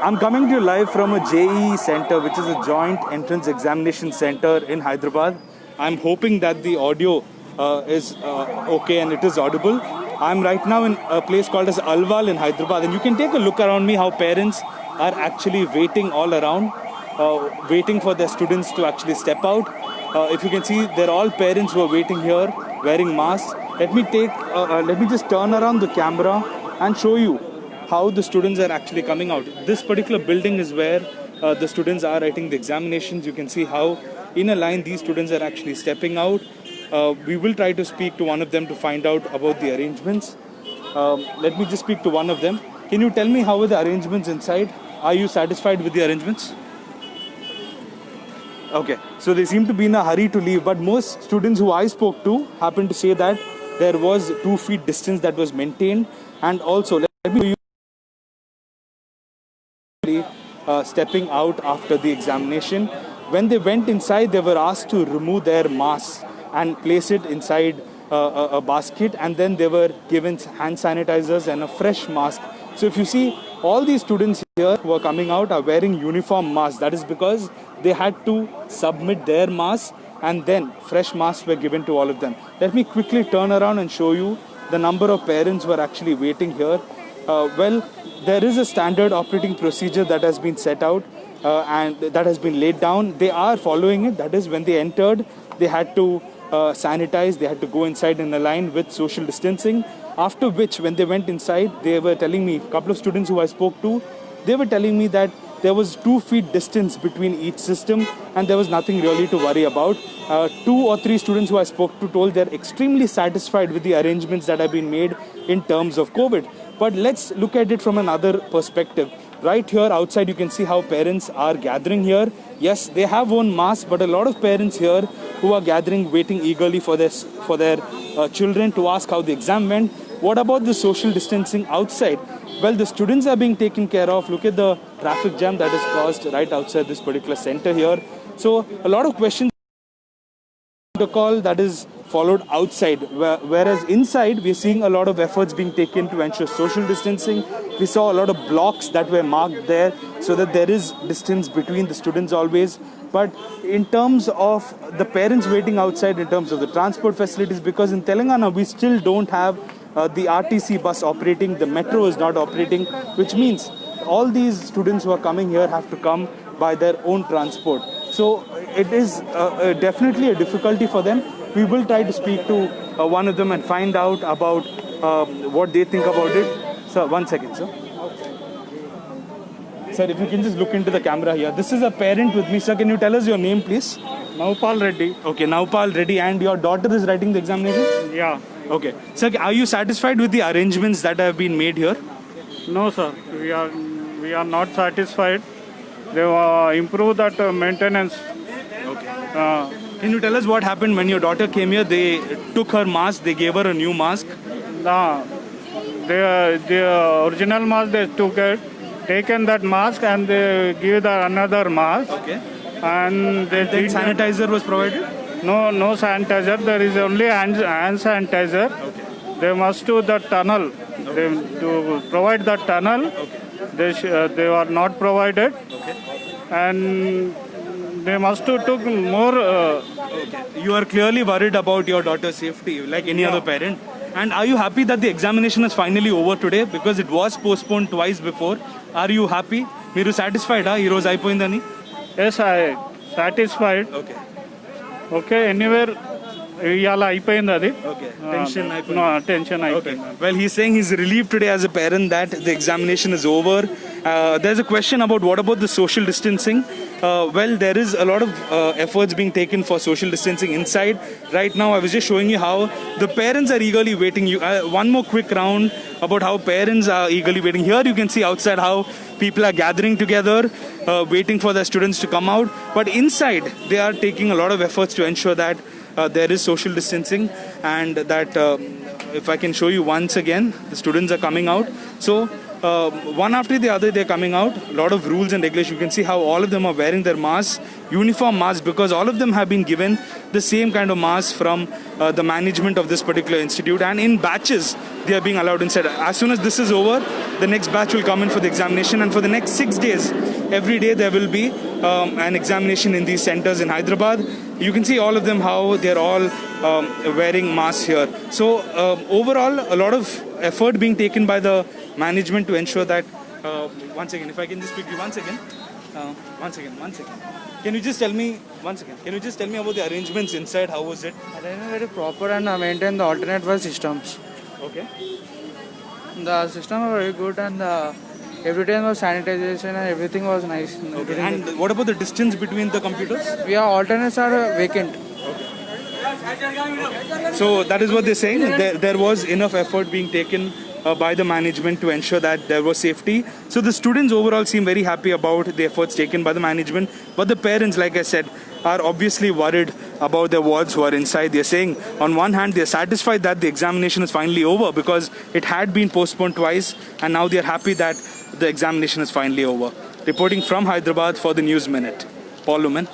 I'm coming to you live from a JEE center, which is a joint entrance examination center in Hyderabad. I'm hoping that the audio is okay and it is audible. I'm right now in a place called as Alwal in Hyderabad, and you can take a look around me how parents are actually waiting all around, waiting for their students to actually step out. If you can see, they're all parents who are waiting here, wearing masks. Let me just turn around the camera and show you how the students are actually coming out. This particular building is where the students are writing the examinations. You can see how in a line these students are actually stepping out. We will try to speak to one of them to find out about the arrangements. Let me just speak to one of them. Can you tell me how are the arrangements inside? Are you satisfied with the arrangements? Okay, so they seem to be in a hurry to leave, but most students who I spoke to happened to say that there was 2 feet distance that was maintained, and also let me show you stepping out after the examination. When they went inside, they were asked to remove their masks and place it inside a basket, and then they were given hand sanitizers and a fresh mask. So if you see, all these students here who are coming out are wearing uniform masks. That is because they had to submit their masks, and then fresh masks were given to all of them. Let me quickly turn around and show you the number of parents who are actually waiting here. Well, there is a standard operating procedure that has been set out and that has been laid down. They are following it. That is, when they entered, they had to sanitize, they had to go inside in a line with social distancing. After which, when they went inside, they were telling me, a couple of students who I spoke to, they were telling me that there was 2 feet distance between each system and there was nothing really to worry about. 2 or 3 students who I spoke to told they're extremely satisfied with the arrangements that have been made in terms of COVID. But let's look at it from another perspective. Right here outside, you can see how parents are gathering here. Yes, they have worn masks, but a lot of parents here who are gathering, waiting eagerly for their children to ask how the exam went. What about the social distancing outside? Well, the students are being taken care of. Look at the traffic jam that is caused right outside this particular center here. So a lot of questions protocol that is followed outside, whereas inside we're seeing a lot of efforts being taken to ensure social distancing. We saw a lot of blocks that were marked there so that there is distance between the students always. But in terms of the parents waiting outside, in terms of the transport facilities, because in Telangana we still don't have the RTC bus operating, the metro is not operating, which means all these students who are coming here have to come by their own transport. So it is definitely a difficulty for them. We will try to speak to one of them and find out about what they think about it. Sir, 1 second, sir. Sir, if you can just look into the camera here. This is a parent with me, sir. Can you tell us your name, please? Naupal Reddy. Okay, Naupal Reddy. And your daughter is writing the examination? Yeah. Okay. Sir, are you satisfied with the arrangements that have been made here? No, sir. We are not satisfied. They improve that maintenance. Okay. Can you tell us what happened when your daughter came here? They took her mask, they gave her a new mask. The original mask they took it, taken that mask and they give another mask. Okay. And then sanitizer was provided? No sanitizer. There is only hand sanitizer. Okay. They must do the tunnel. Okay. To provide the tunnel. Okay. They are not provided. Okay. And they must have took more. Okay. You are clearly worried about your daughter's safety, like any other parent. And are you happy that the examination is finally over today? Because it was postponed twice before. Are you happy? Meeru satisfied? Ee roju ayipoyindani? Yes, I satisfied. Okay. Okay. Anywhere, iyala అయిపోయింది అది. Okay. Tension అయిపోయింది. No, tension అయిపోయింది. Okay. Well, he's saying he's relieved today as a parent that the examination is over. There's a question about what about the social distancing. Well, there is a lot of efforts being taken for social distancing inside. Right now, I was just showing you how the parents are eagerly waiting. One more quick round about how parents are eagerly waiting. Here you can see outside how people are gathering together, waiting for their students to come out. But inside, they are taking a lot of efforts to ensure that there is social distancing, and that if I can show you once again, the students are coming out. So one after the other, they're coming out. A lot of rules and regulations. You can see how all of them are wearing their masks, uniform masks, because all of them have been given the same kind of mask from the management of this particular institute. And in batches, they are being allowed inside. As soon as this is over, the next batch will come in for the examination. And for the next 6 days, every day there will be an examination in these centers in Hyderabad. You can see all of them, how they're all wearing masks here. So overall, a lot of effort being taken by the management to ensure that, once again, if I can just speak to you once again. Can you just tell me, once again, can you just tell me about the arrangements inside? How was it? Arrangement very proper and maintain the alternate bus systems. Okay. The system was very good and every time was sanitization and everything was nice. Okay. And what about the distance between the computers? We are alternates are vacant. So that is what they're saying. There was enough effort being taken by the management to ensure that there was safety. So the students overall seem very happy about the efforts taken by the management. But the parents, like I said, are obviously worried about their wards who are inside. They're saying, on one hand, they're satisfied that the examination is finally over because it had been postponed twice, and now they're happy that the examination is finally over. Reporting from Hyderabad for the News Minute, Paul Lumen.